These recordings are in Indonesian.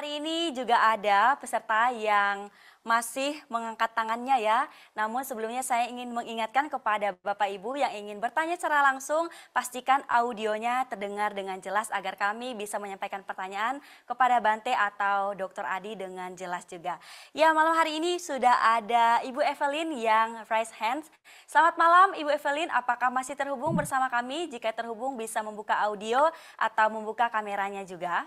hari ini juga ada peserta yang masih mengangkat tangannya ya. Namun sebelumnya saya ingin mengingatkan kepada Bapak Ibu yang ingin bertanya secara langsung, pastikan audionya terdengar dengan jelas agar kami bisa menyampaikan pertanyaan kepada Bante atau Dr. Adi dengan jelas juga. Ya, malam hari ini sudah ada Ibu Evelyn yang raise hands. Selamat malam Ibu Evelyn, apakah masih terhubung bersama kami? Jika terhubung bisa membuka audio atau membuka kameranya juga.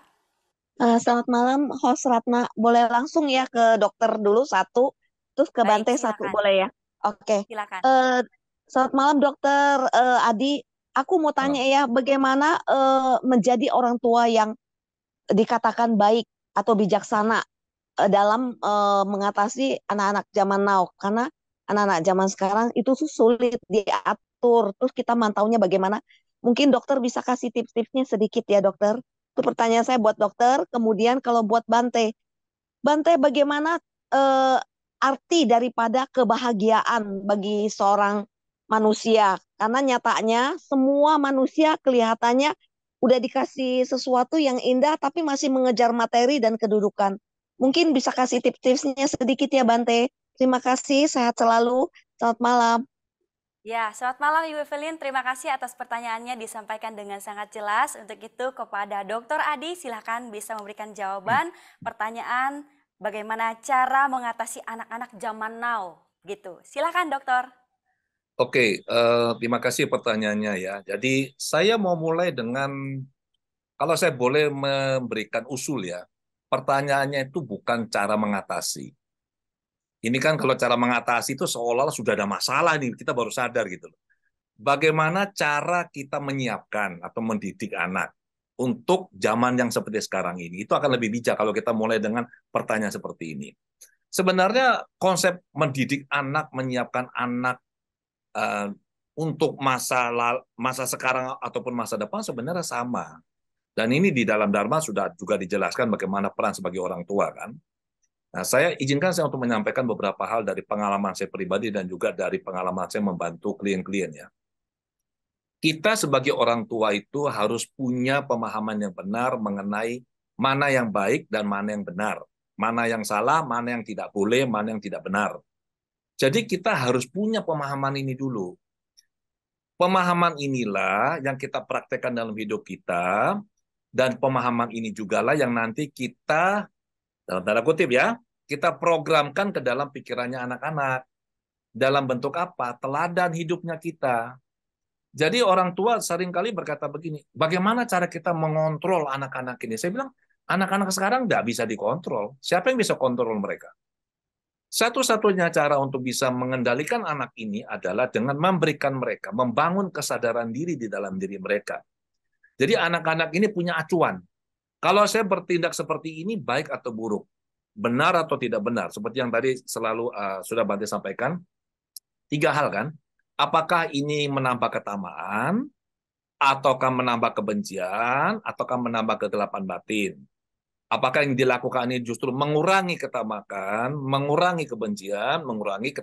Selamat malam, host Ratna. Boleh langsung ya ke dokter dulu satu, terus ke Baik, Bante satu, silakan. boleh ya? Oke. Silakan. Eh, Selamat malam dokter Adi. Aku mau tanya Malam. ya, bagaimana menjadi orang tua yang dikatakan baik atau bijaksana dalam mengatasi anak-anak zaman now? Karena anak-anak zaman sekarang itu sulit diatur. Terus kita mantaunya bagaimana? Mungkin dokter bisa kasih tips-tipsnya sedikit ya dokter. Itu pertanyaan saya buat dokter. Kemudian kalau buat Bante, Bante bagaimana eh, arti daripada kebahagiaan bagi seorang manusia? Karena nyatanya semua manusia kelihatannya udah dikasih sesuatu yang indah tapi masih mengejar materi dan kedudukan. Mungkin bisa kasih tips-tipsnya sedikit ya Bante. Terima kasih, sehat selalu. Selamat malam. Ya, selamat malam Ibu Evelyn. Terima kasih atas pertanyaannya disampaikan dengan sangat jelas. Untuk itu kepada Dr. Adi silakan bisa memberikan jawaban pertanyaan bagaimana cara mengatasi anak-anak zaman now gitu. Silakan dokter. Oke, terima kasih pertanyaannya ya. Jadi saya mau mulai dengan, kalau saya boleh memberikan usul ya, pertanyaannya itu bukan cara mengatasi. Ini kan kalau cara mengatasi itu seolah-olah sudah ada masalah nih, kita baru sadar gitu loh. Bagaimana cara kita menyiapkan atau mendidik anak untuk zaman yang seperti sekarang ini? Itu akan lebih bijak kalau kita mulai dengan pertanyaan seperti ini. Sebenarnya konsep mendidik anak, menyiapkan anak uh, untuk masa sekarang ataupun masa depan sebenarnya sama. Dan ini di dalam Dharma sudah juga dijelaskan bagaimana peran sebagai orang tua kan. Nah, saya izinkan saya untuk menyampaikan beberapa hal dari pengalaman saya pribadi dan juga dari pengalaman saya membantu klien-klien ya. Kita sebagai orang tua itu harus punya pemahaman yang benar mengenai mana yang baik dan mana yang benar. Mana yang salah, mana yang tidak boleh, mana yang tidak benar. Jadi kita harus punya pemahaman ini dulu. Pemahaman inilah yang kita praktekkan dalam hidup kita, dan pemahaman ini jugalah yang nanti kita, dalam tanda kutip ya, kita programkan ke dalam pikirannya anak-anak. Dalam bentuk apa? Teladan hidupnya kita. Jadi orang tua seringkali berkata begini, bagaimana cara kita mengontrol anak-anak ini? Saya bilang, anak-anak sekarang nggak bisa dikontrol. Siapa yang bisa kontrol mereka? Satu-satunya cara untuk bisa mengendalikan anak ini adalah dengan memberikan mereka, membangun kesadaran diri di dalam diri mereka. Jadi anak-anak ini punya acuan. Kalau saya bertindak seperti ini, baik atau buruk, benar atau tidak benar. Seperti yang tadi selalu sudah Bante sampaikan, tiga hal kan. Apakah ini menambah ketamaan, ataukah menambah kebencian, ataukah menambah kegelapan batin. Apakah yang dilakukan ini justru mengurangi ketamakan, mengurangi kebencian, mengurangi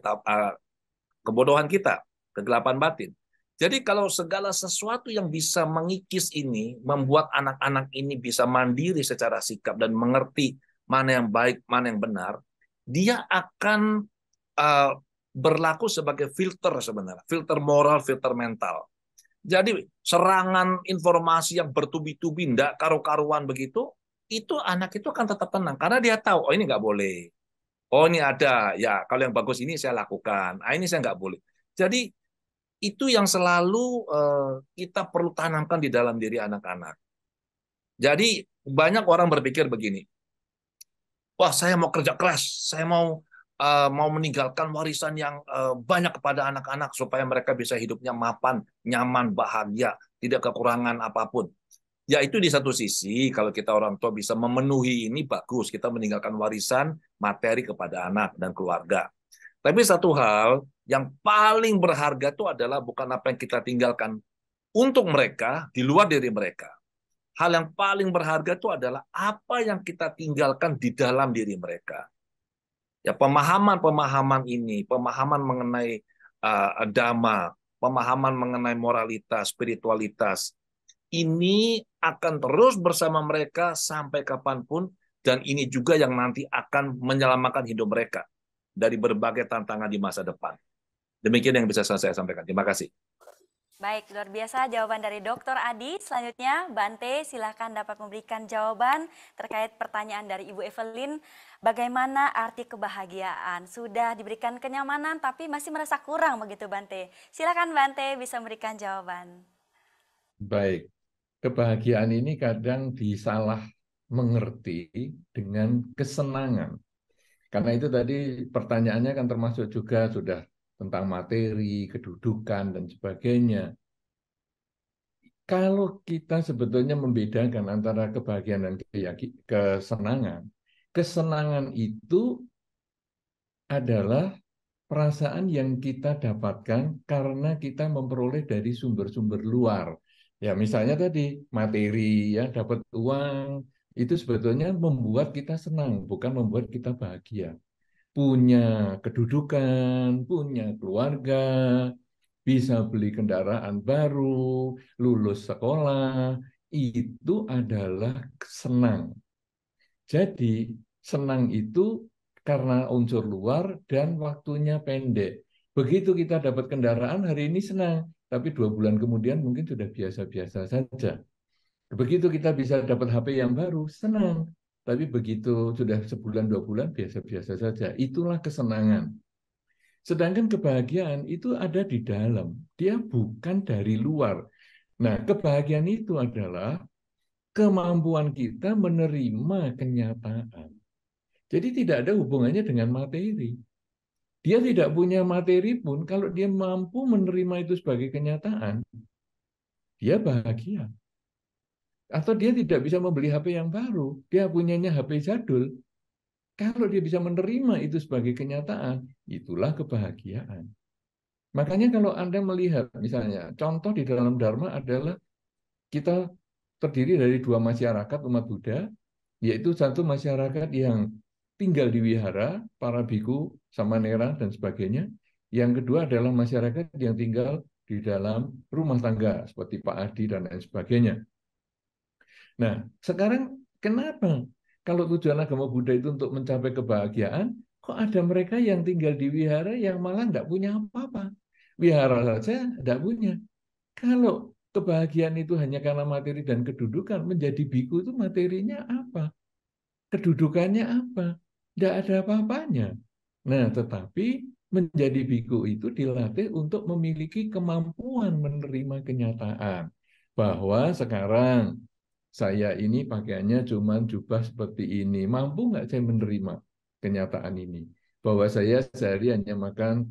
kebodohan kita, kegelapan batin. Jadi kalau segala sesuatu yang bisa mengikis ini, membuat anak-anak ini bisa mandiri secara sikap dan mengerti mana yang baik, mana yang benar, dia akan uh, berlaku sebagai filter sebenarnya, filter moral, filter mental. Jadi serangan informasi yang bertubi-tubi, tidak karu-karuan begitu, itu anak itu akan tetap tenang karena dia tahu, oh ini nggak boleh, oh ini ada, ya kalau yang bagus ini saya lakukan, ini saya nggak boleh. Jadi itu yang selalu kita perlu tanamkan di dalam diri anak-anak. Jadi banyak orang berpikir begini, wah saya mau kerja keras, saya mau meninggalkan warisan yang banyak kepada anak-anak supaya mereka bisa hidupnya mapan, nyaman, bahagia, tidak kekurangan apapun. Ya itu di satu sisi kalau kita orang tua bisa memenuhi ini bagus, kita meninggalkan warisan materi kepada anak dan keluarga. Tapi satu hal yang paling berharga itu adalah bukan apa yang kita tinggalkan untuk mereka, di luar diri mereka. Hal yang paling berharga itu adalah apa yang kita tinggalkan di dalam diri mereka. Ya pemahaman-pemahaman ini, pemahaman mengenai agama, pemahaman mengenai moralitas, spiritualitas, ini akan terus bersama mereka sampai kapanpun dan ini juga yang nanti akan menyelamatkan hidup mereka dari berbagai tantangan di masa depan. Demikian yang bisa saya sampaikan. Terima kasih. Baik, luar biasa jawaban dari Dr. Adi. Selanjutnya, Bante, silakan dapat memberikan jawaban terkait pertanyaan dari Ibu Evelyn. Bagaimana arti kebahagiaan? Sudah diberikan kenyamanan tapi masih merasa kurang begitu, Bante. Silakan Bante bisa memberikan jawaban. Baik, kebahagiaan ini kadang disalah mengerti dengan kesenangan. Karena itu tadi pertanyaannya kan termasuk juga sudah tentang materi, kedudukan, dan sebagainya. Kalau kita sebetulnya membedakan antara kebahagiaan dan kesenangan, kesenangan itu adalah perasaan yang kita dapatkan karena kita memperoleh dari sumber-sumber luar. Ya, misalnya tadi materi, ya, dapat uang, itu sebetulnya membuat kita senang, bukan membuat kita bahagia. Punya kedudukan, punya keluarga, bisa beli kendaraan baru, lulus sekolah, itu adalah senang. Jadi, senang itu karena unsur luar dan waktunya pendek. Begitu kita dapat kendaraan, hari ini senang, tapi 2 bulan kemudian mungkin sudah biasa-biasa saja. Begitu kita bisa dapat HP yang baru, senang. Tapi begitu sudah sebulan, 2 bulan, biasa-biasa saja. Itulah kesenangan. Sedangkan kebahagiaan itu ada di dalam. Dia bukan dari luar. Nah, kebahagiaan itu adalah kemampuan kita menerima kenyataan. Jadi tidak ada hubungannya dengan materi. Dia tidak punya materi pun, kalau dia mampu menerima itu sebagai kenyataan, dia bahagia. Atau dia tidak bisa membeli HP yang baru, dia punyanya HP jadul. Kalau dia bisa menerima itu sebagai kenyataan, itulah kebahagiaan. Makanya kalau Anda melihat, misalnya, contoh di dalam Dharma adalah kita terdiri dari 2 masyarakat umat Buddha, yaitu satu masyarakat yang tinggal di wihara, para biku, samanera, dan sebagainya. Yang kedua adalah masyarakat yang tinggal di dalam rumah tangga, seperti Pak Adi dan lain sebagainya. Nah, sekarang kenapa? Kalau tujuan agama Buddha itu untuk mencapai kebahagiaan, kok ada mereka yang tinggal di wihara yang malah nggak punya apa-apa? Wihara saja nggak punya. Kalau kebahagiaan itu hanya karena materi dan kedudukan, menjadi biku itu materinya apa? Kedudukannya apa? Tidak ada apa-apanya. Nah, tetapi menjadi biku itu dilatih untuk memiliki kemampuan menerima kenyataan. Bahwa sekarang saya ini pakaiannya cuma jubah seperti ini. Mampu nggak saya menerima kenyataan ini? Bahwa saya sehari hanya makan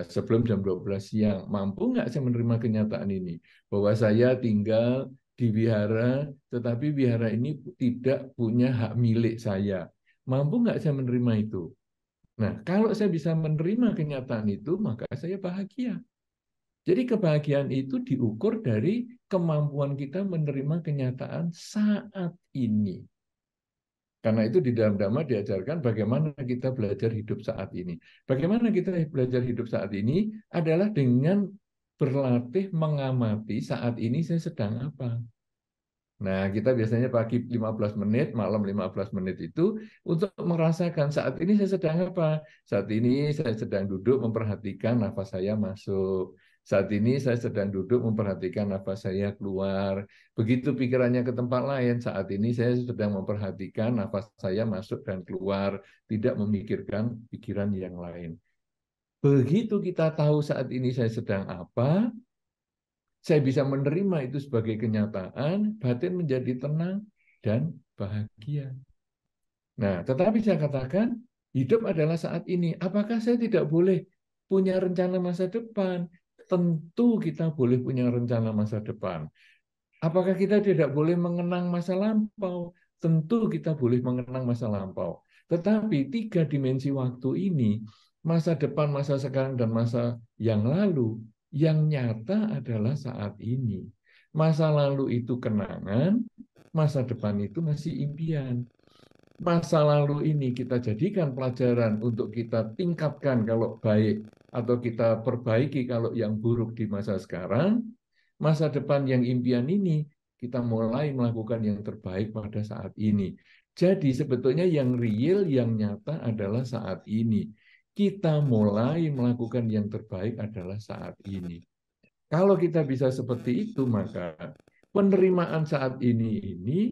sebelum jam 12 siang. Mampu nggak saya menerima kenyataan ini? Bahwa saya tinggal di wihara, tetapi wihara ini tidak punya hak milik saya. Mampu nggak saya menerima itu? Nah, kalau saya bisa menerima kenyataan itu, maka saya bahagia. Jadi kebahagiaan itu diukur dari kemampuan kita menerima kenyataan saat ini. Karena itu di dalam Dhamma diajarkan bagaimana kita belajar hidup saat ini. Bagaimana kita belajar hidup saat ini adalah dengan berlatih mengamati saat ini saya sedang apa. Nah, kita biasanya pagi 15 menit, malam 15 menit itu untuk merasakan saat ini saya sedang apa. Saat ini saya sedang duduk memperhatikan nafas saya masuk. Saat ini saya sedang duduk memperhatikan nafas saya keluar. Begitu pikirannya ke tempat lain, saat ini saya sedang memperhatikan nafas saya masuk dan keluar, tidak memikirkan pikiran yang lain. Begitu kita tahu saat ini saya sedang apa, saya bisa menerima itu sebagai kenyataan, batin menjadi tenang dan bahagia. Nah, tetapi saya katakan, hidup adalah saat ini. Apakah saya tidak boleh punya rencana masa depan? Tentu kita boleh punya rencana masa depan. Apakah kita tidak boleh mengenang masa lampau? Tentu kita boleh mengenang masa lampau. Tetapi 3 dimensi waktu ini, masa depan, masa sekarang, dan masa yang lalu, yang nyata adalah saat ini. Masa lalu itu kenangan, masa depan itu masih impian. Masa lalu ini kita jadikan pelajaran untuk kita tingkatkan kalau baik, atau kita perbaiki kalau yang buruk di masa sekarang. Masa depan yang impian ini, kita mulai melakukan yang terbaik pada saat ini. Jadi sebetulnya yang real, yang nyata adalah saat ini. Kita mulai melakukan yang terbaik adalah saat ini. Kalau kita bisa seperti itu, maka penerimaan saat ini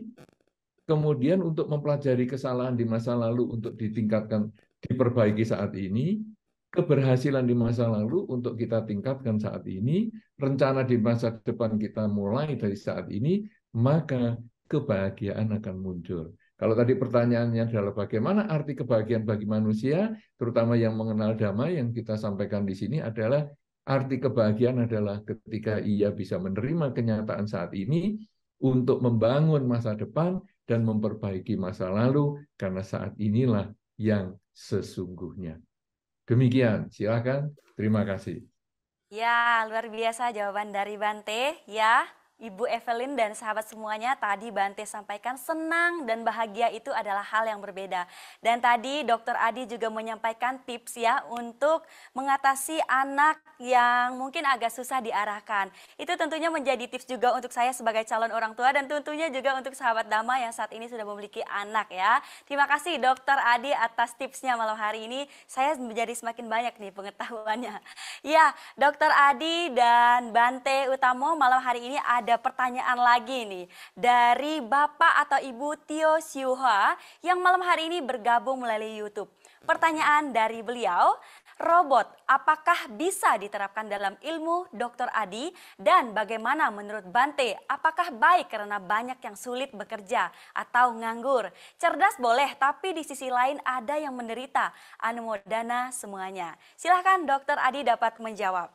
kemudian untuk mempelajari kesalahan di masa lalu untuk ditingkatkan, diperbaiki saat ini, keberhasilan di masa lalu untuk kita tingkatkan saat ini, rencana di masa depan kita mulai dari saat ini, maka kebahagiaan akan muncul. Kalau tadi pertanyaannya adalah bagaimana arti kebahagiaan bagi manusia, terutama yang mengenal damai, yang kita sampaikan di sini adalah arti kebahagiaan adalah ketika ia bisa menerima kenyataan saat ini untuk membangun masa depan dan memperbaiki masa lalu, karena saat inilah yang sesungguhnya. Demikian, silakan. Terima kasih. Ya, luar biasa jawaban dari Bante ya. Ibu Evelyn dan sahabat semuanya, tadi Bante sampaikan senang dan bahagia itu adalah hal yang berbeda. Dan tadi Dokter Adi juga menyampaikan tips ya untuk mengatasi anak yang mungkin agak susah diarahkan. Itu tentunya menjadi tips juga untuk saya sebagai calon orang tua dan tentunya juga untuk sahabat Dhamma yang saat ini sudah memiliki anak ya. Terima kasih Dokter Adi atas tipsnya malam hari ini. Saya menjadi semakin banyak nih pengetahuannya. Ya, Dokter Adi dan Bante Utamo, malam hari ini ada pertanyaan lagi nih dari Bapak atau Ibu Tio Siuha yang malam hari ini bergabung melalui YouTube. Pertanyaan dari beliau, robot apakah bisa diterapkan dalam ilmu Dokter Adi dan bagaimana menurut Bante, apakah baik karena banyak yang sulit bekerja atau nganggur? Cerdas boleh, tapi di sisi lain ada yang menderita. Anumodana semuanya. Silahkan Dokter Adi dapat menjawab.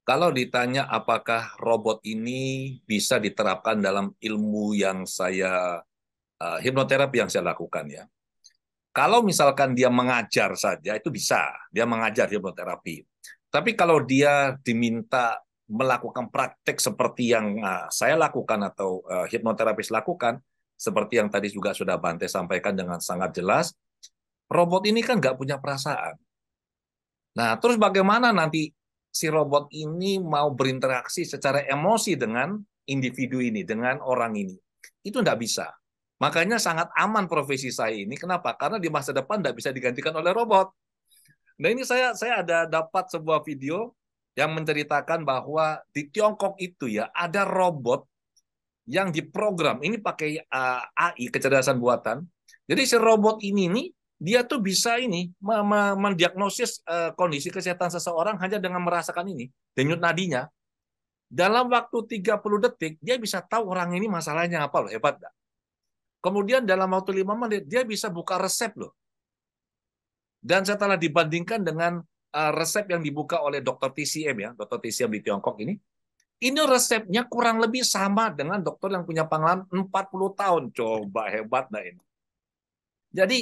Kalau ditanya apakah robot ini bisa diterapkan dalam ilmu yang saya hipnoterapi yang saya lakukan ya. Kalau misalkan dia mengajar saja itu bisa, dia mengajar hipnoterapi. Tapi kalau dia diminta melakukan praktek seperti yang saya lakukan atau hipnoterapis lakukan, seperti yang tadi juga sudah Bante sampaikan dengan sangat jelas, robot ini kan nggak punya perasaan. Nah, terus bagaimana nanti si robot ini mau berinteraksi secara emosi dengan individu ini, dengan orang ini? Itu nggak bisa. Makanya sangat aman profesi saya ini. Kenapa? Karena di masa depan nggak bisa digantikan oleh robot. Nah ini saya ada dapat sebuah video yang menceritakan bahwa di Tiongkok itu ya ada robot yang diprogram. Ini pakai AI, kecerdasan buatan. Jadi si robot ini nih dia tuh bisa ini mendiagnosis kondisi kesehatan seseorang hanya dengan merasakan ini, denyut nadinya. Dalam waktu 30 detik, dia bisa tahu orang ini masalahnya apa loh, hebat gak? Kemudian dalam waktu 5 menit, dia bisa buka resep loh. Dan setelah dibandingkan dengan resep yang dibuka oleh Dr. TCM ya, Dr. TCM di Tiongkok ini resepnya kurang lebih sama dengan dokter yang punya pengalaman 40 tahun. Coba hebat nah ini. Jadi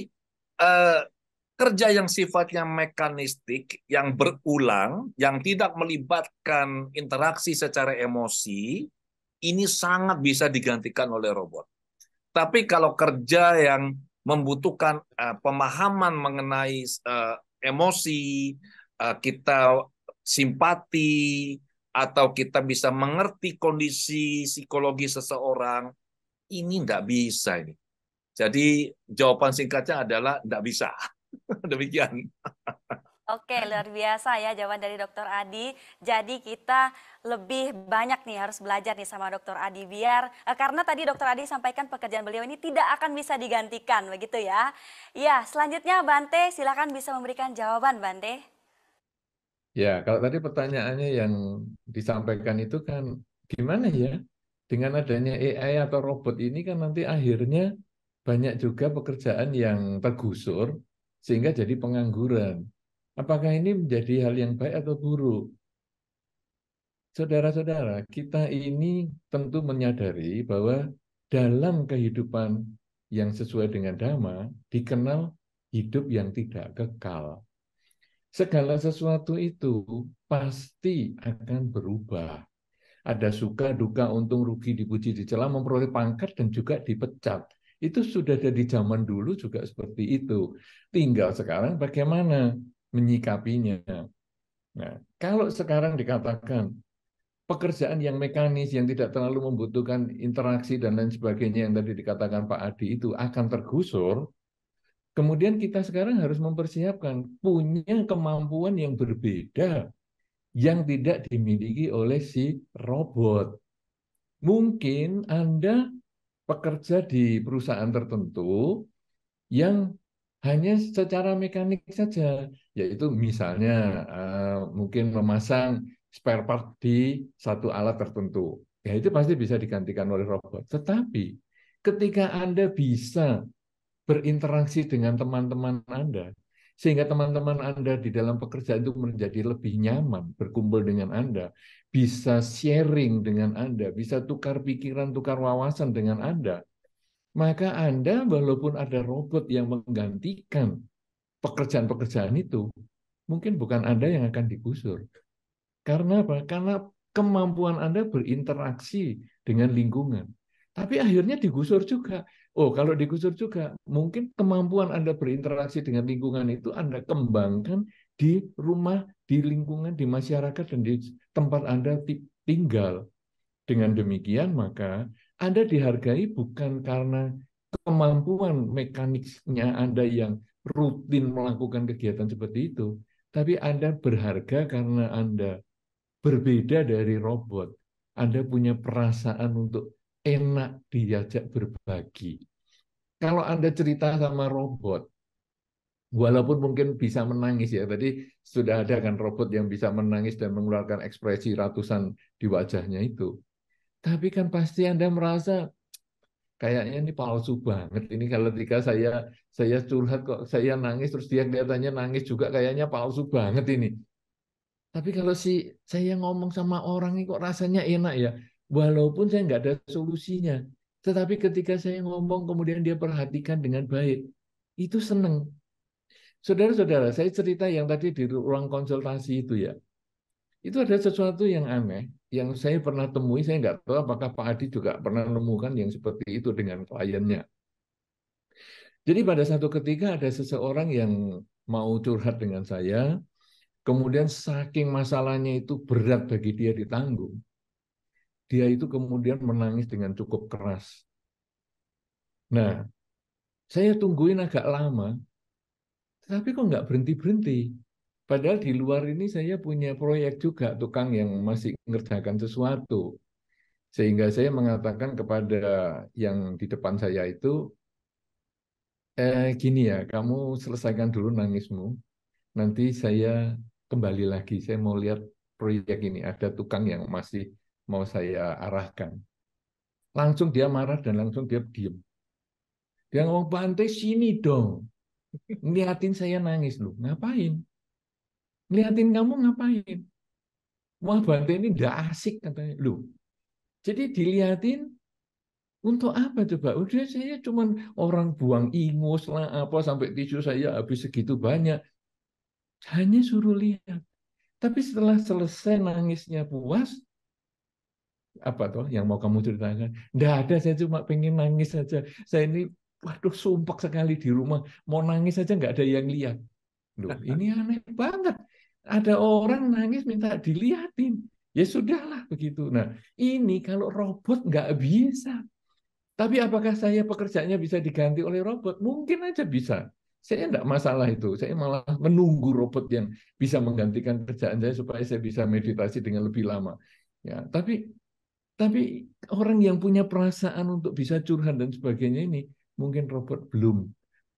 kerja yang sifatnya mekanistik, yang berulang, yang tidak melibatkan interaksi secara emosi, ini sangat bisa digantikan oleh robot. Tapi kalau kerja yang membutuhkan pemahaman mengenai emosi, kita simpati, atau kita bisa mengerti kondisi psikologi seseorang, ini tidak bisa ini. Jadi jawaban singkatnya adalah tidak bisa. Demikian. Oke, luar biasa ya jawaban dari Dokter Adi. Jadi kita lebih banyak nih harus belajar nih sama Dokter Adi biar karena tadi Dokter Adi sampaikan pekerjaan beliau ini tidak akan bisa digantikan begitu ya. Ya, selanjutnya Bante silakan bisa memberikan jawaban Bante. Ya, kalau tadi pertanyaannya yang disampaikan itu kan gimana ya? Dengan adanya AI atau robot ini kan nanti akhirnya banyak juga pekerjaan yang tergusur sehingga jadi pengangguran. Apakah ini menjadi hal yang baik atau buruk? Saudara-saudara, kita ini tentu menyadari bahwa dalam kehidupan yang sesuai dengan Dhamma dikenal hidup yang tidak kekal. Segala sesuatu itu pasti akan berubah. Ada suka, duka, untung, rugi, dipuji, dicela, memperoleh pangkat, dan juga dipecat. Itu sudah dari zaman dulu juga seperti itu. Tinggal sekarang bagaimana menyikapinya. Nah, kalau sekarang dikatakan pekerjaan yang mekanis, yang tidak terlalu membutuhkan interaksi dan lain sebagainya yang tadi dikatakan Pak Adi itu akan tergusur, kemudian kita sekarang harus mempersiapkan punya kemampuan yang berbeda yang tidak dimiliki oleh si robot. Mungkin Anda pekerja di perusahaan tertentu yang hanya secara mekanik saja, yaitu misalnya mungkin memasang spare part di satu alat tertentu. Ya itu pasti bisa digantikan oleh robot. Tetapi ketika Anda bisa berinteraksi dengan teman-teman Anda, sehingga teman-teman Anda di dalam pekerjaan itu menjadi lebih nyaman berkumpul dengan Anda, bisa sharing dengan Anda, bisa tukar pikiran, tukar wawasan dengan Anda, maka Anda walaupun ada robot yang menggantikan pekerjaan-pekerjaan itu, mungkin bukan Anda yang akan digusur. Karena apa? Karena kemampuan Anda berinteraksi dengan lingkungan. Tapi akhirnya digusur juga. Oh, kalau digusur juga, mungkin kemampuan Anda berinteraksi dengan lingkungan itu Anda kembangkan di rumah, di lingkungan, di masyarakat, dan di tempat Anda tinggal. Dengan demikian, maka Anda dihargai bukan karena kemampuan mekaniknya Anda yang rutin melakukan kegiatan seperti itu, tapi Anda berharga karena Anda berbeda dari robot. Anda punya perasaan untuk enak diajak berbagi. Kalau Anda cerita sama robot, walaupun mungkin bisa menangis ya, tadi sudah ada kan robot yang bisa menangis dan mengeluarkan ekspresi ratusan di wajahnya itu. Tapi kan pasti Anda merasa kayaknya ini palsu banget. Ini kalau ketika saya curhat kok saya nangis terus dia kelihatannya nangis juga kayaknya palsu banget ini. Tapi kalau saya ngomong sama orang ini kok rasanya enak ya. Walaupun saya nggak ada solusinya. Tetapi ketika saya ngomong kemudian dia perhatikan dengan baik. Itu seneng. Saudara-saudara, saya cerita yang tadi di ruang konsultasi itu ya. Itu ada sesuatu yang aneh, yang saya pernah temui, saya nggak tahu apakah Pak Adi juga pernah menemukan yang seperti itu dengan kliennya. Jadi pada satu ketika ada seseorang yang mau curhat dengan saya, kemudian saking masalahnya itu berat bagi dia ditanggung, dia itu kemudian menangis dengan cukup keras. Nah, saya tungguin agak lama, tapi kok nggak berhenti-berhenti. Padahal di luar ini saya punya proyek juga, tukang yang masih ngerjakan sesuatu. Sehingga saya mengatakan kepada yang di depan saya itu, gini ya, kamu selesaikan dulu nangismu, nanti saya kembali lagi, saya mau lihat proyek ini, ada tukang yang masih mau saya arahkan. Langsung dia marah dan langsung dia diam. Dia ngomong, Bante sini dong, ngeliatin saya nangis loh, ngapain? Ngeliatin kamu ngapain? Wah Bante ini nggak asik katanya. Loh, jadi dilihatin untuk apa coba? Udah saya cuman orang buang ingus lah apa sampai tisu saya habis segitu banyak. Hanya suruh lihat. Tapi setelah selesai nangisnya puas, apa toh yang mau kamu ceritakan? Nggak ada, saya cuma pengen nangis saja. Saya ini, waduh, sumpek sekali di rumah. Mau nangis saja nggak ada yang lihat. Loh, ini aneh banget. Ada orang nangis minta dilihatin. Ya sudahlah begitu. Nah, ini kalau robot nggak bisa. Tapi apakah saya pekerjaannya bisa diganti oleh robot? Mungkin aja bisa. Saya tidak masalah itu. Saya malah menunggu robot yang bisa menggantikan kerjaan saya supaya saya bisa meditasi dengan lebih lama. Ya, tapi orang yang punya perasaan untuk bisa curhat dan sebagainya ini mungkin robot belum.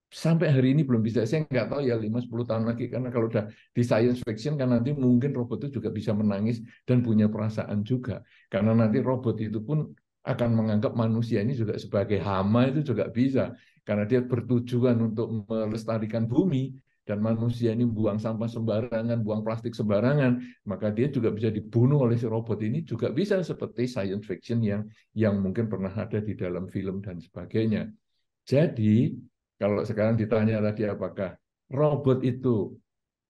Sampai hari ini belum bisa. Saya nggak tahu ya 5-10 tahun lagi karena kalau udah di science fiction kan nanti mungkin robot itu juga bisa menangis dan punya perasaan juga. Karena nanti robot itu pun akan menganggap manusia ini juga sebagai hama itu juga bisa. Karena dia bertujuan untuk melestarikan bumi dan manusia ini buang sampah sembarangan, buang plastik sembarangan, maka dia juga bisa dibunuh oleh si robot ini juga bisa seperti science fiction yang mungkin pernah ada di dalam film dan sebagainya. Jadi kalau sekarang ditanya tadi apakah robot itu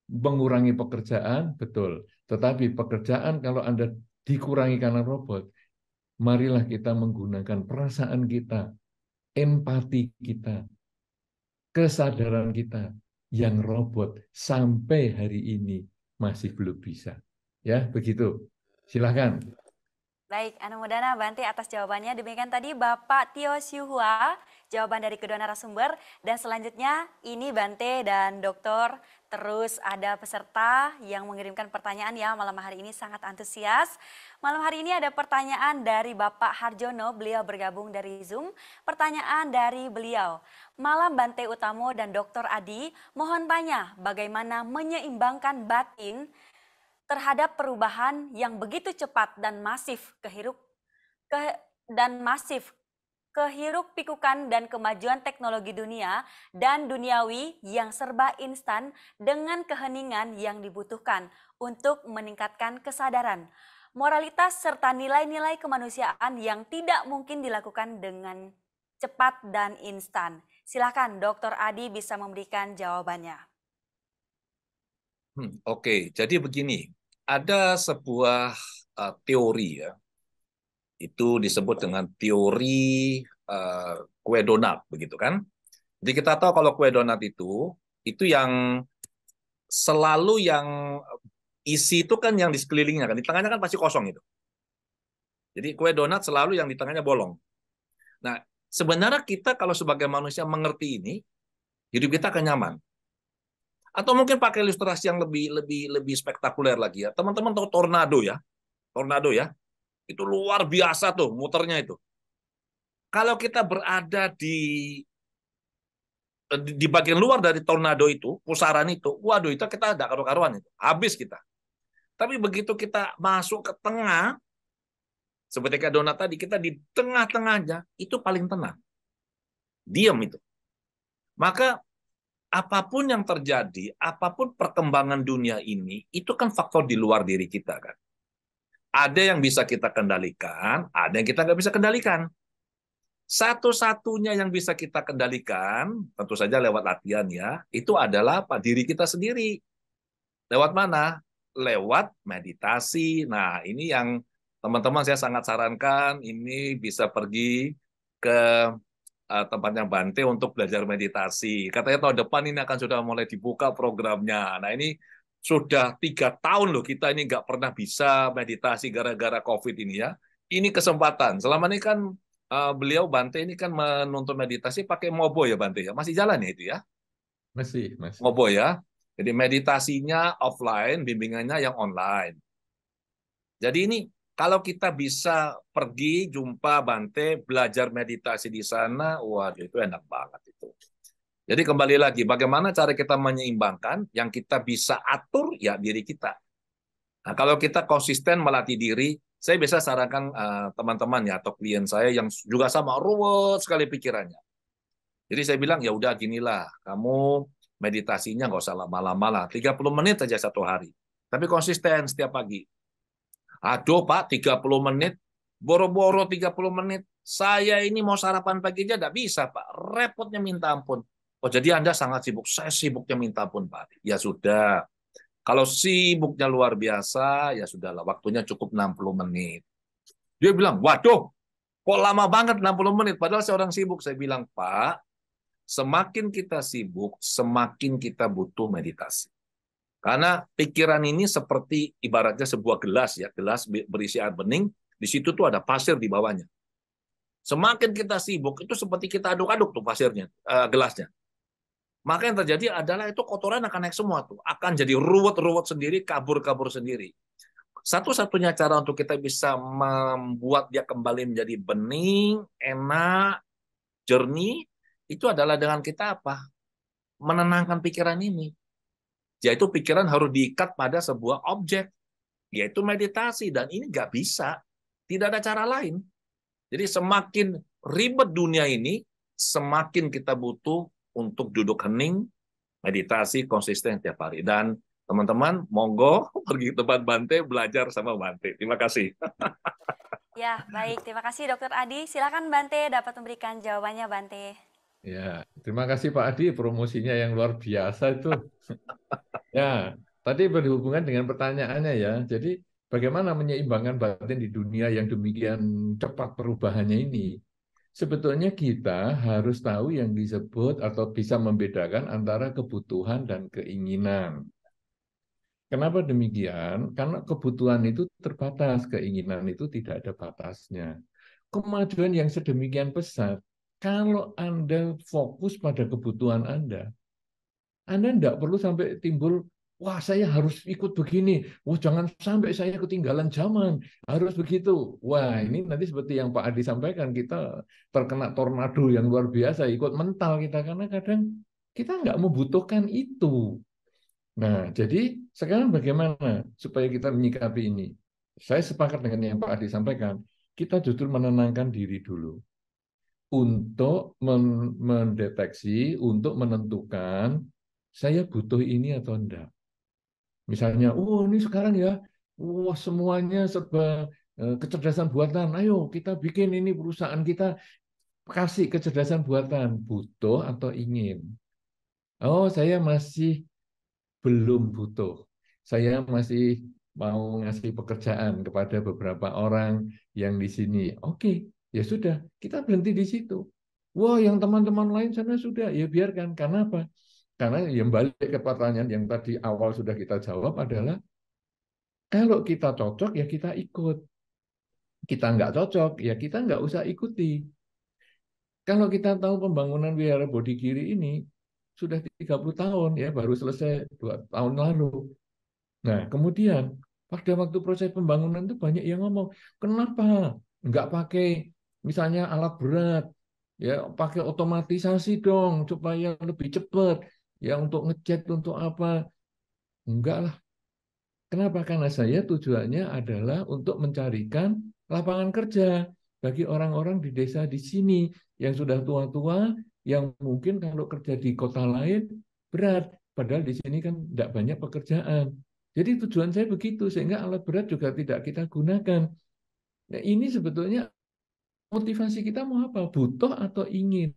mengurangi pekerjaan, betul. Tetapi pekerjaan kalau Anda dikurangi karena robot, marilah kita menggunakan perasaan kita, empati kita, kesadaran kita yang robot sampai hari ini masih belum bisa. Ya, begitu. Silakan. Baik, Anu Mudana Bante atas jawabannya. Demikian tadi Bapak Tio Siuhua, jawaban dari kedua narasumber. Dan selanjutnya ini Bante dan Dokter, terus ada peserta yang mengirimkan pertanyaan ya malam hari ini sangat antusias. Malam hari ini ada pertanyaan dari Bapak Harjono, beliau bergabung dari Zoom. Pertanyaan dari beliau, malam Bante Utamo dan Dokter Adi, mohon tanya bagaimana menyeimbangkan batin terhadap perubahan yang begitu cepat dan masif kehiruk pikukan dan kemajuan teknologi dunia dan duniawi yang serba instan dengan keheningan yang dibutuhkan untuk meningkatkan kesadaran, moralitas serta nilai-nilai kemanusiaan yang tidak mungkin dilakukan dengan cepat dan instan. Silakan Dr. Adi bisa memberikan jawabannya. Oke, jadi begini, ada sebuah teori ya, itu disebut dengan teori kue donat, begitu kan? Jadi kita tahu kalau kue donat itu yang selalu yang isi itu kan yang di sekelilingnya kan, di tengahnya kan pasti kosong itu. Jadi kue donat selalu yang di tengahnya bolong. Nah, sebenarnya kita kalau sebagai manusia mengerti ini, hidup kita akan nyaman. Atau mungkin pakai ilustrasi yang lebih spektakuler lagi ya. Teman-teman tahu tornado ya? Tornado ya. Itu luar biasa tuh muternya itu. Kalau kita berada di bagian luar dari tornado itu, pusaran itu, waduh itu kita ada karu-karuan itu. Habis kita. Tapi begitu kita masuk ke tengah, seperti kayak donat tadi, kita di tengah-tengahnya, itu paling tenang. Diam itu. Maka apapun yang terjadi, apapun perkembangan dunia ini, itu kan faktor di luar diri kita kan. Ada yang bisa kita kendalikan, ada yang kita nggak bisa kendalikan. Satu-satunya yang bisa kita kendalikan, tentu saja lewat latihan ya, itu adalah apa? Diri kita sendiri. Lewat mana? Lewat meditasi. Nah, ini yang teman-teman saya sangat sarankan, ini bisa pergi ke tempatnya Bante untuk belajar meditasi. Katanya tahun depan ini akan sudah mulai dibuka programnya. Nah ini sudah 3 tahun loh kita ini nggak pernah bisa meditasi gara-gara COVID ini ya. Ini kesempatan. Selama ini kan beliau Bante ini kan menuntut meditasi pakai Mobo ya Bante ya. Masih jalan ya itu ya? Masih. Mobo ya. Jadi meditasinya offline, bimbingannya yang online. Jadi ini kalau kita bisa pergi jumpa Bante, belajar meditasi di sana, waduh itu enak banget itu. Jadi kembali lagi, bagaimana cara kita menyeimbangkan yang kita bisa atur ya diri kita. Nah, kalau kita konsisten melatih diri, saya bisa sarankan teman-teman ya atau klien saya yang juga sama ruwet sekali pikirannya. Jadi saya bilang ya udah ginilah, kamu meditasinya nggak usah lama-lama lah, 30 menit saja satu hari. Tapi konsisten setiap pagi. Aduh Pak, 30 menit, boro-boro 30 menit. Saya ini mau sarapan pagi aja tidak bisa Pak, repotnya minta ampun. Oh jadi Anda sangat sibuk, saya sibuknya minta ampun Pak. Ya sudah, kalau sibuknya luar biasa, ya sudahlah, waktunya cukup 60 menit. Dia bilang, waduh, kok lama banget 60 menit, padahal seorang sibuk. Saya bilang, Pak, semakin kita sibuk, semakin kita butuh meditasi. Karena pikiran ini seperti ibaratnya sebuah gelas ya, gelas berisi air bening, di situ tuh ada pasir di bawahnya. Semakin kita sibuk itu seperti kita aduk-aduk tuh pasirnya, gelasnya. Maka yang terjadi adalah itu kotoran akan naik semua tuh, akan jadi ruwet-ruwet sendiri, kabur-kabur sendiri. Satu-satunya cara untuk kita bisa membuat dia kembali menjadi bening, enak, jernih, itu adalah dengan kita apa? Menenangkan pikiran ini. Yaitu pikiran harus diikat pada sebuah objek, yaitu meditasi. Dan ini nggak bisa. Tidak ada cara lain. Jadi semakin ribet dunia ini, semakin kita butuh untuk duduk hening, meditasi konsisten tiap hari. Dan teman-teman, monggo pergi ke tempat Bante, belajar sama Bante. Terima kasih. Ya, baik. Terima kasih Dokter Adi. Silakan Bante dapat memberikan jawabannya Bante. Ya, terima kasih Pak Adi, promosinya yang luar biasa itu. Ya, tadi berhubungan dengan pertanyaannya ya. Jadi bagaimana menyeimbangkan batin di dunia yang demikian cepat perubahannya ini? Sebetulnya kita harus tahu yang disebut atau bisa membedakan antara kebutuhan dan keinginan. Kenapa demikian? Karena kebutuhan itu terbatas, keinginan itu tidak ada batasnya. Kemajuan yang sedemikian pesat, kalau Anda fokus pada kebutuhan Anda tidak perlu sampai timbul, wah saya harus ikut begini, wah jangan sampai saya ketinggalan zaman, harus begitu. Wah ini nanti seperti yang Pak Adi sampaikan, kita terkena tornado yang luar biasa, ikut mental kita, karena kadang kita nggak membutuhkan itu. Nah, jadi sekarang bagaimana supaya kita menyikapi ini? Saya sepakat dengan yang Pak Adi sampaikan, kita justru menenangkan diri dulu untuk mendeteksi, untuk menentukan saya butuh ini atau enggak. Misalnya, oh ini sekarang ya, wah semuanya serba kecerdasan buatan. Ayo kita bikin ini perusahaan kita kasih kecerdasan buatan. Butuh atau ingin? Oh saya masih belum butuh. Saya masih mau ngasih pekerjaan kepada beberapa orang yang di sini. Oke, ya sudah, kita berhenti di situ. Wah, yang teman-teman lain sana sudah, ya biarkan. Karena apa? Karena yang balik ke pertanyaan yang tadi awal sudah kita jawab adalah, kalau kita cocok, ya kita ikut. Kita nggak cocok, ya kita nggak usah ikuti. Kalau kita tahu pembangunan Wihara Bodhigiri ini sudah 30 tahun, ya baru selesai 2 tahun lalu. Nah, kemudian pada waktu proses pembangunan itu banyak yang ngomong, kenapa nggak pakai misalnya alat berat, ya pakai otomatisasi dong supaya lebih cepat, ya untuk ngecat untuk apa? Enggak lah. Kenapa? Karena saya tujuannya adalah untuk mencarikan lapangan kerja bagi orang-orang di desa di sini yang sudah tua-tua, yang mungkin kalau kerja di kota lain berat, padahal di sini kan tidak banyak pekerjaan. Jadi tujuan saya begitu, sehingga alat berat juga tidak kita gunakan. Nah, ini sebetulnya motivasi kita mau apa? Butuh atau ingin?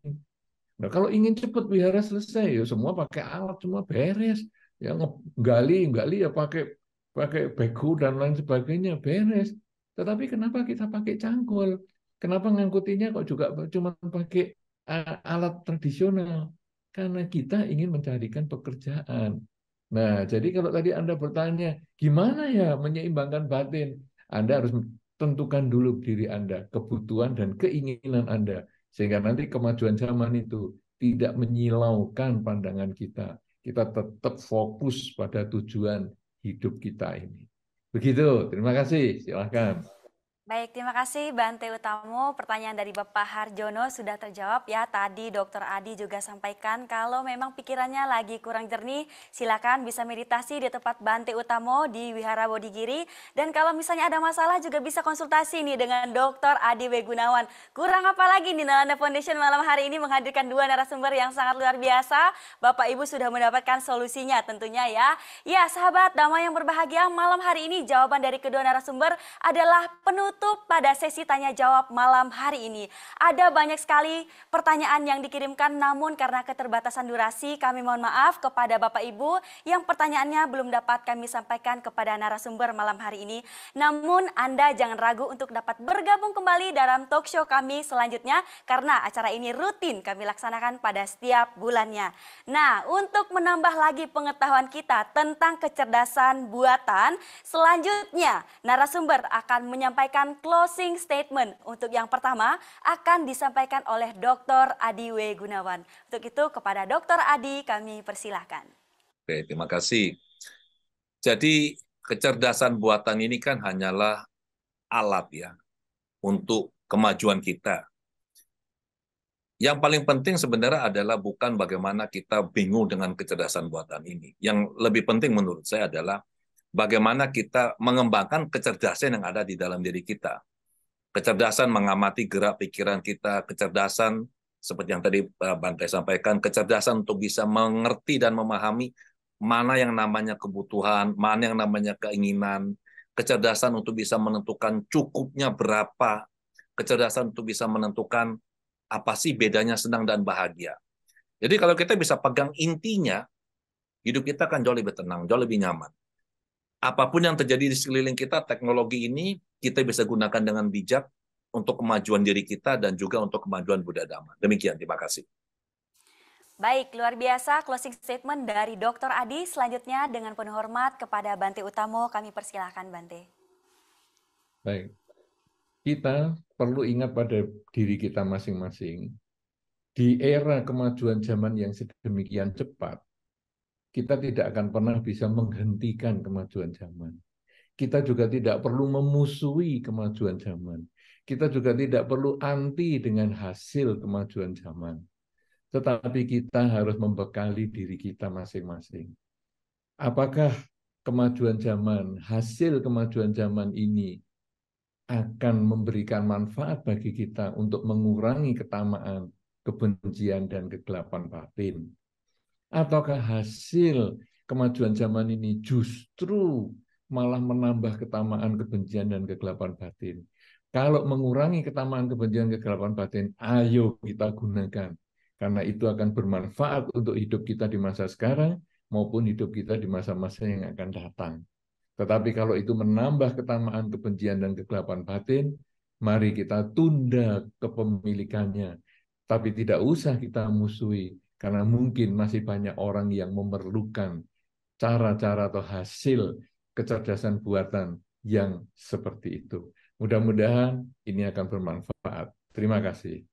Nah, kalau ingin cepat wihara selesai, ya semua pakai alat, semua beres. Ya gali ya pakai pakai begu dan lain sebagainya, beres. Tetapi kenapa kita pakai cangkul? Kenapa ngangkutinya kok juga cuma pakai alat tradisional? Karena kita ingin mencarikan pekerjaan. Nah, jadi kalau tadi Anda bertanya, gimana ya menyeimbangkan batin? Anda harus tentukan dulu diri Anda, kebutuhan dan keinginan Anda. Sehingga nanti kemajuan zaman itu tidak menyilaukan pandangan kita. Kita tetap fokus pada tujuan hidup kita ini. Begitu, terima kasih. Silakan. Baik, terima kasih Bante Utamo. Pertanyaan dari Bapak Harjono sudah terjawab ya. Tadi Dokter Adi juga sampaikan kalau memang pikirannya lagi kurang jernih, silakan bisa meditasi di tempat Bante Utamo di Wihara Bodhigiri. Dan kalau misalnya ada masalah juga bisa konsultasi nih dengan Dokter Adi W. Gunawan. Kurang apa lagi nih, Nalanda Foundation malam hari ini menghadirkan 2 narasumber yang sangat luar biasa. Bapak Ibu sudah mendapatkan solusinya tentunya ya. Ya sahabat damai yang berbahagia, malam hari ini jawaban dari kedua narasumber adalah penutup pada sesi tanya jawab malam hari ini. Ada banyak sekali pertanyaan yang dikirimkan, namun karena keterbatasan durasi kami mohon maaf kepada Bapak Ibu yang pertanyaannya belum dapat kami sampaikan kepada narasumber malam hari ini. Namun Anda jangan ragu untuk dapat bergabung kembali dalam talk show kami selanjutnya, karena acara ini rutin kami laksanakan pada setiap bulannya. Nah, untuk menambah lagi pengetahuan kita tentang kecerdasan buatan, selanjutnya narasumber akan menyampaikan closing statement. Untuk yang pertama akan disampaikan oleh Dr. Adi W. Gunawan. Untuk itu kepada Dr. Adi kami persilahkan. Oke, terima kasih. Jadi kecerdasan buatan ini kan hanyalah alat ya untuk kemajuan kita. Yang paling penting sebenarnya adalah bukan bagaimana kita bingung dengan kecerdasan buatan ini. Yang lebih penting menurut saya adalah bagaimana kita mengembangkan kecerdasan yang ada di dalam diri kita. Kecerdasan mengamati gerak pikiran kita, kecerdasan seperti yang tadi Bante sampaikan, kecerdasan untuk bisa mengerti dan memahami mana yang namanya kebutuhan, mana yang namanya keinginan, kecerdasan untuk bisa menentukan cukupnya berapa, kecerdasan untuk bisa menentukan apa sih bedanya senang dan bahagia. Jadi kalau kita bisa pegang intinya, hidup kita akan jauh lebih tenang, jauh lebih nyaman. Apapun yang terjadi di sekeliling kita, teknologi ini kita bisa gunakan dengan bijak untuk kemajuan diri kita dan juga untuk kemajuan Buddha Dhamma. Demikian, terima kasih. Baik, luar biasa closing statement dari Dr. Adi. Selanjutnya dengan penuh hormat kepada Bante Utamo, kami persilahkan Bante. Baik, kita perlu ingat pada diri kita masing-masing. Di era kemajuan zaman yang sedemikian cepat, kita tidak akan pernah bisa menghentikan kemajuan zaman. Kita juga tidak perlu memusuhi kemajuan zaman. Kita juga tidak perlu anti dengan hasil kemajuan zaman. Tetapi kita harus membekali diri kita masing-masing. Apakah kemajuan zaman, hasil kemajuan zaman ini akan memberikan manfaat bagi kita untuk mengurangi ketamaan, kebencian, dan kegelapan batin? Ataukah hasil kemajuan zaman ini justru malah menambah ketamaan, kebencian, dan kegelapan batin? Kalau mengurangi ketamaan, kebencian, kegelapan batin, ayo kita gunakan. Karena itu akan bermanfaat untuk hidup kita di masa sekarang maupun hidup kita di masa-masa yang akan datang. Tetapi kalau itu menambah ketamaan, kebencian, dan kegelapan batin, mari kita tunda kepemilikannya. Tapi tidak usah kita musuhi, karena mungkin masih banyak orang yang memerlukan cara-cara atau hasil kecerdasan buatan yang seperti itu. Mudah-mudahan ini akan bermanfaat. Terima kasih.